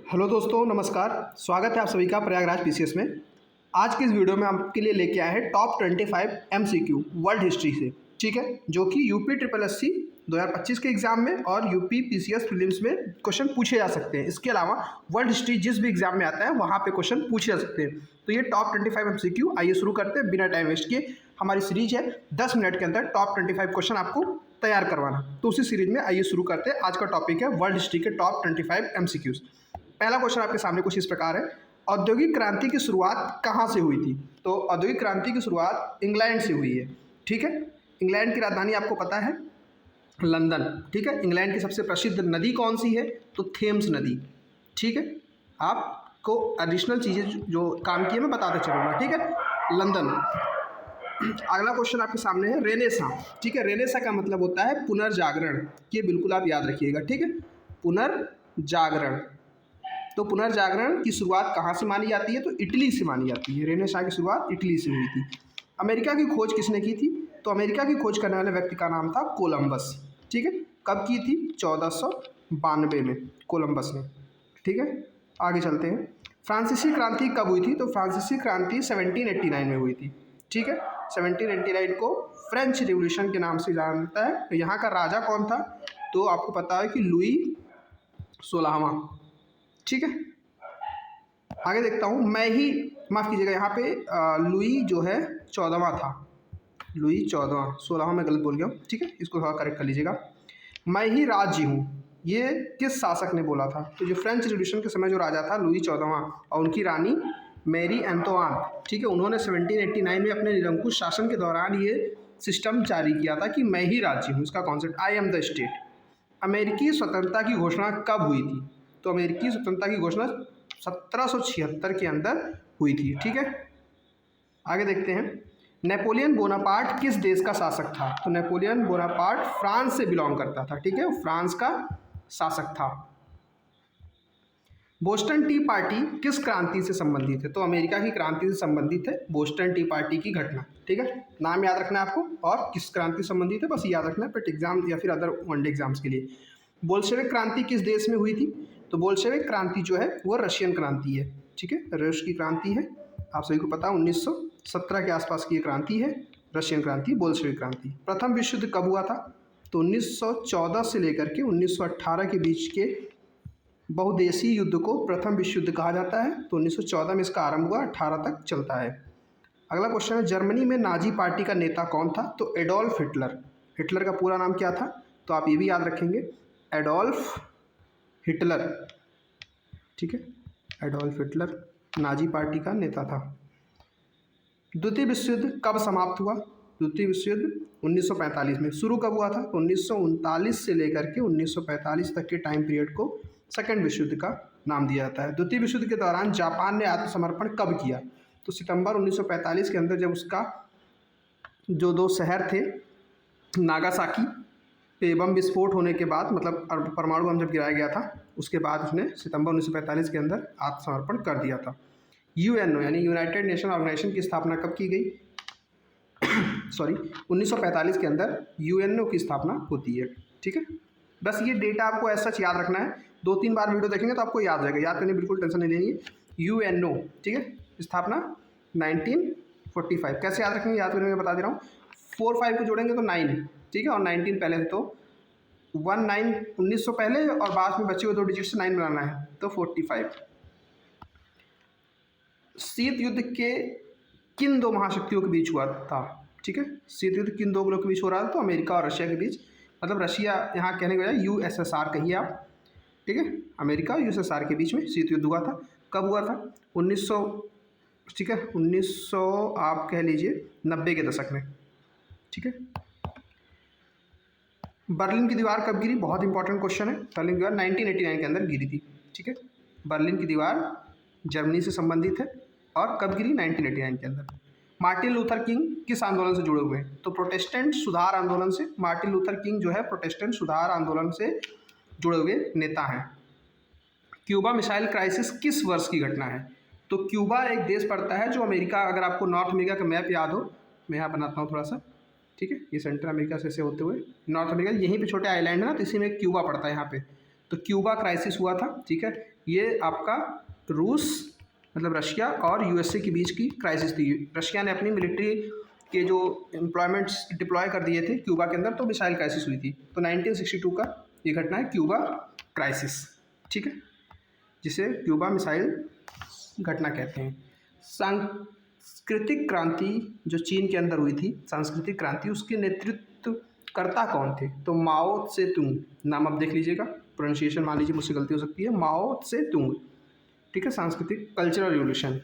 Hello दोस्तों, नमस्कार। स्वागत है आप सभी का प्रयागराज पीसीएस में। आज की इस वीडियो में आपके लिए लेके आए हैं टॉप 25 एमसीक्यू वर्ल्ड हिस्ट्री से, ठीक है, जो कि यूपी ट्रिपल एससी 2025 के एग्जाम में और यूपी पीसीएस प्रीलिम्स में क्वेश्चन पूछे जा सकते हैं। इसके अलावा वर्ल्ड हिस्ट्री जिस भी एग्जाम में आता है वहाँ पे क्वेश्चन पूछे जा सकते हैं। तो ये टॉप 25 एमसीक्यू, आइए शुरू करते हैं बिना टाइम वेस्ट किए। हमारी सीरीज है 10 मिनट के अंदर टॉप 25 क्वेश्चन आपको तैयार करवाना। तो उसी सीरीज में आइए शुरू करते हैं। आज का टॉपिक है वर्ल्ड हिस्ट्री के टॉप 25 एमसीक्यूज। पहला क्वेश्चन आपके सामने कुछ इस प्रकार है, औद्योगिक क्रांति की शुरुआत कहाँ से हुई थी? तो औद्योगिक क्रांति की शुरुआत इंग्लैंड से हुई है, ठीक है। इंग्लैंड की राजधानी आपको पता है लंदन, ठीक है। इंग्लैंड की सबसे प्रसिद्ध नदी कौन सी है? तो थेम्स नदी, ठीक है। आपको एडिशनल चीज़ें जो काम की है मैं बताते चलूँगा, ठीक है। लंदन। अगला क्वेश्चन आपके सामने है रेनेसां, ठीक है। रेनेसां का मतलब होता है पुनर्जागरण, ये बिल्कुल आप याद रखिएगा, ठीक है। पुनर्जागरण। तो पुनर्जागरण की शुरुआत कहाँ से मानी जाती है? तो इटली से मानी जाती है। रेनेसां की शुरुआत इटली से हुई थी। अमेरिका की खोज किसने की थी? तो अमेरिका की खोज करने वाले व्यक्ति का नाम था कोलंबस, ठीक है। कब की थी? 1492 में कोलंबस ने, ठीक है। आगे चलते हैं। फ्रांसीसी क्रांति कब हुई थी? तो फ्रांसीसी क्रांति 1789 में हुई थी, ठीक है। 1789 को फ्रेंच रिवॉल्यूशन के नाम से जाना जाता है। तो यहाँ का राजा कौन था? तो आपको पता है कि लुई 16वां, ठीक है। आगे देखता हूँ। मैं ही माफ़ कीजिएगा, यहाँ पे लुई जो है 14वां था। लुई 14वां, 16वां मैं गलत बोल गया हूँ, ठीक है। इसको थोड़ा करेक्ट कर लीजिएगा। मैं ही राज्य हूँ, ये किस शासक ने बोला था? तो जो फ्रेंच रिवॉल्यूशन के समय जो राजा था लुई 14वां और उनकी रानी मैरी एंतोआन, ठीक है, उन्होंने 1789 में अपने निरंकुश शासन के दौरान ये सिस्टम जारी किया था कि मैं ही राज्य हूँ। इसका concept I am the state. अमेरिकी स्वतंत्रता की घोषणा कब हुई थी? तो अमेरिकी स्वतंत्रता की घोषणा 1776 के अंदर हुई थी, ठीक है। आगे देखते हैं। नेपोलियन बोनापार्ट किस देश का शासक था? तो नेपोलियन बोनापार्ट फ्रांस से बिलोंग करता था, ठीक है, वो फ्रांस का शासक था। बोस्टन टी पार्टी किस क्रांति से संबंधित है? तो अमेरिका की क्रांति से संबंधित है बोस्टन टी पार्टी की घटना, ठीक है। नाम याद रखना है आपको और किस क्रांति से संबंधित है बस याद रखना है पेट एग्जाम या फिर अदर वनडे एग्जाम्स के लिए। बोल्शेविक क्रांति किस देश में हुई थी? तो बोल्शेविक क्रांति जो है वो रशियन क्रांति है, ठीक है, रूस की क्रांति है। आप सभी को पता है 1917 के आसपास की ये क्रांति है, रशियन क्रांति, बोल्शेविक क्रांति। प्रथम विश्व युद्ध कब हुआ था? तो 1914 से लेकर के 1918 के बीच के बहुदेशीय युद्ध को प्रथम विश्व युद्ध कहा जाता है। तो 1914 में इसका आरंभ हुआ, 18 तक चलता है। अगला क्वेश्चन है, जर्मनी में नाजी पार्टी का नेता कौन था? तो एडोल्फ हिटलर। हिटलर का पूरा नाम क्या था? तो आप ये भी याद रखेंगे, एडोल्फ हिटलर, ठीक है। एडोल्फ हिटलर नाजी पार्टी का नेता था। द्वितीय विश्व युद्ध कब समाप्त हुआ? द्वितीय विश्व युद्ध 1945 में। शुरू कब हुआ था? तो 1939 से लेकर के 1945 तक के टाइम पीरियड को सेकेंड विश्व युद्ध का नाम दिया जाता है। द्वितीय विश्व युद्ध के दौरान जापान ने आत्मसमर्पण कब किया? तो सितंबर 1945 के अंदर, जब उसका जो दो शहर थे नागासाकी पे बम विस्फोट होने के बाद, मतलब परमाणु बम जब गिराया गया था उसके बाद उसने सितंबर 1945 के अंदर आत्मसमर्पण कर दिया था। यूएनओ यानी यूनाइटेड नेशन ऑर्गेनाइजेशन की स्थापना कब की गई? सॉरी, 1945 के अंदर यूएनओ की स्थापना होती है, ठीक है। बस ये डेटा आपको ऐसा याद रखना है, 2-3 बार वीडियो देखेंगे तो आपको याद रहेगा, याद करने बिल्कुल टेंशन नहीं लेनी है। यूएनओ, ठीक है, स्थापना 1945। कैसे याद रखेंगे? याद करने में बता दे रहा हूँ। 4-5 को जोड़ेंगे तो 9, ठीक है, और 19 पहले, तो 1900 पहले और बाद में बचे हुए 2 डिजिट से 9 बनाना है, तो 45। शीत युद्ध के किन दो महाशक्तियों के बीच हुआ था? ठीक है, शीत युद्ध किन दो लोगों के बीच हो रहा था? तो अमेरिका और रशिया के बीच, मतलब रशिया यहाँ कहने के बजाय यूएसएसआर कहिए आप, ठीक है, अमेरिका और यूएसएसआर के बीच में शीत युद्ध हुआ था। कब हुआ था? 1900, ठीक है, 1900 आप कह लीजिए 90 के दशक में, ठीक है। बर्लिन की दीवार कब गिरी? बहुत इंपॉर्टेंट क्वेश्चन है। बर्लिन की दीवार 1989 के अंदर गिरी थी, ठीक है। बर्लिन की दीवार जर्मनी से संबंधित है और कब गिरी? 1989 के अंदर। मार्टिन लूथर किंग किस आंदोलन से जुड़े हुए हैं? तो प्रोटेस्टेंट सुधार आंदोलन से। मार्टिन लूथर किंग जो है प्रोटेस्टेंट सुधार आंदोलन से जुड़े हुए नेता हैं। क्यूबा मिसाइल क्राइसिस किस वर्ष की घटना है? तो क्यूबा एक देश पड़ता है जो अमेरिका, अगर आपको नॉर्थ अमेरिका का मैप याद हो, मैं यहाँ बनाता हूँ थोड़ा सा, ठीक है, ये सेंट्रल अमेरिका से होते हुए नॉर्थ अमेरिका, यहीं पे छोटे आइलैंड है ना, तो इसी में क्यूबा पड़ता है यहाँ पे। तो क्यूबा क्राइसिस हुआ था, ठीक है, ये आपका रूस मतलब रशिया और यूएसए के बीच की क्राइसिस थी। रशिया ने अपनी मिलिट्री के जो एम्प्लॉयमेंट्स डिप्लॉय कर दिए थे क्यूबा के अंदर, तो मिसाइल क्राइसिस हुई थी। तो 1962 का ये घटना है क्यूबा क्राइसिस, ठीक है, जिसे क्यूबा मिसाइल घटना कहते हैं। सांस्कृतिक क्रांति जो चीन के अंदर हुई थी, सांस्कृतिक क्रांति, उसके नेतृत्वकर्ता कौन थे? तो माओ त्से तुंग, नाम आप देख लीजिएगा, प्रोनाउंसिएशन मान लीजिए मुझसे गलती हो सकती है, माओ त्से तुंग, ठीक है। सांस्कृतिक कल्चरल रिवोल्यूशन।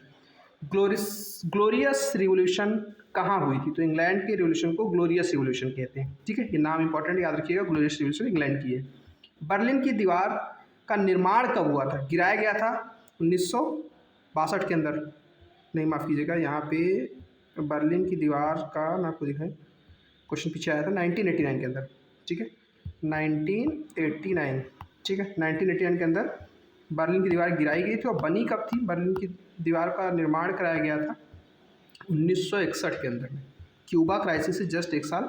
ग्लोरियस रिवोल्यूशन कहाँ हुई थी? तो इंग्लैंड के रिवोल्यूशन को ग्लोरियस रिवोल्यूशन कहते हैं, ठीक है। ये नाम इंपॉर्टेंट याद रखिएगा, ग्लोरियस रिवोल्यूशन इंग्लैंड की है। बर्लिन की दीवार का निर्माण कब हुआ था? गिराया गया था 1962 के अंदर, नहीं माफ़ कीजिएगा, यहाँ पे बर्लिन की दीवार का मैं आपको दिखाएं, क्वेश्चन पीछे आया था 1989 के अंदर, ठीक है, 1989, ठीक है, 1989 के अंदर बर्लिन की दीवार गिराई गई थी। और बनी कब थी? बर्लिन की दीवार का निर्माण कराया गया था 1961 के अंदर में, क्यूबा क्राइसिस से जस्ट एक साल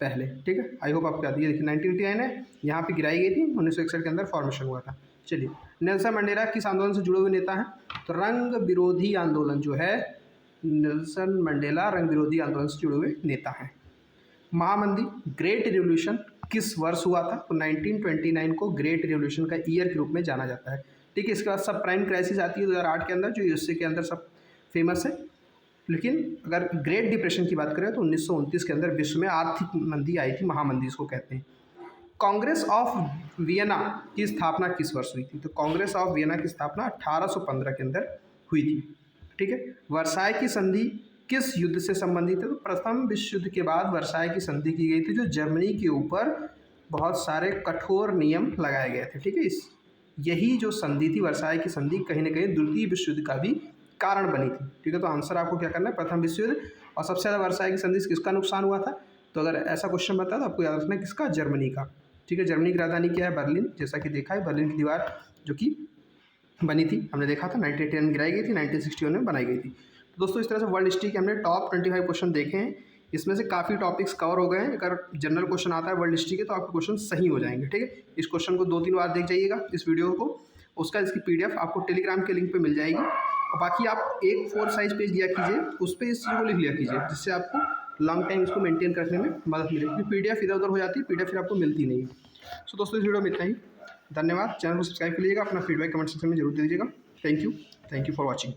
पहले, ठीक है। आई होप आपको याद है। देखिए 1989 है, यहाँ पे गिराई गई थी, 1961 के अंदर फॉर्मेशन हुआ था। चलिए, नेल्सन मंडेला किस आंदोलन से जुड़े हुए नेता हैं? तो रंग विरोधी आंदोलन जो है, नेल्सन मंडेला रंग विरोधी आंदोलन से जुड़े हुए नेता हैं। महामंदी ग्रेट रिवोल्यूशन किस वर्ष हुआ था? तो 1929 को ग्रेट रिवोल्यूशन का ईयर के रूप में जाना जाता है, ठीक है। इसके बाद सब प्राइम क्राइसिस आती है 2008 के अंदर, जो यूएसए के अंदर सब फेमस है। लेकिन अगर ग्रेट डिप्रेशन की बात करें तो 1929 के अंदर विश्व में आर्थिक मंदी आई थी, महामंदी इसको कहते हैं। कांग्रेस ऑफ वियना की स्थापना किस वर्ष हुई थी? तो कांग्रेस ऑफ वियना की स्थापना 1815 के अंदर हुई थी, ठीक है। वर्साय की संधि किस युद्ध से संबंधित है? तो प्रथम विश्व युद्ध के बाद वर्साय की संधि की गई थी, जो जर्मनी के ऊपर बहुत सारे कठोर नियम लगाए गए थे, ठीक है। यही जो संधि थी, वर्साय की संधि, कहीं ना कहीं द्वितीय विश्व युद्ध का भी कारण बनी थी, ठीक है। तो आंसर आपको क्या करना है? प्रथम विश्व युद्ध। और सबसे ज़्यादा वर्साय की संधि से किसका नुकसान हुआ था? तो अगर ऐसा क्वेश्चन बता तो आपको याद रखना है किसका? जर्मनी का, ठीक है। जर्मनी की राजधानी क्या है? बर्लिन, जैसा कि देखा है। बर्लिन की दीवार जो कि बनी थी, हमने देखा था 1910 में गिराई गई थी, 1961 में बनाई गई थी। तो दोस्तों, इस तरह से वर्ल्ड हिस्ट्री के हमने टॉप 25 क्वेश्चन देखे हैं। इसमें से काफ़ी टॉपिक्स कवर हो गए हैं। अगर जनरल क्वेश्चन आता है वर्ल्ड हिस्ट्री के तो आपके क्वेश्चन सही हो जाएंगे, ठीक है। इस क्वेश्चन को 2-3 बार देख जाइएगा, इस वीडियो को, उसका इसकी PDF आपको टेलीग्राम के लिंक पे मिल जाएगी। और बाकी आप एक 4 साइज पेज लिया कीजिए, उस पर इस चीज़ को लिख लिया कीजिए, जिससे आपको लॉन्ग टाइम इसको मेंटेन करने में मदद मिलेगी। PDF इधर उधर हो जाती है, PDF फिर आपको मिलती नहीं है। सो दोस्तों, इस वीडियो में इतना ही। धन्यवाद। चैनल को सब्सक्राइब कर लीजिएगा, अपना फीडबैक कमेंट सेक्शन में जरूर दे दीजिएगा। Thank you for watching.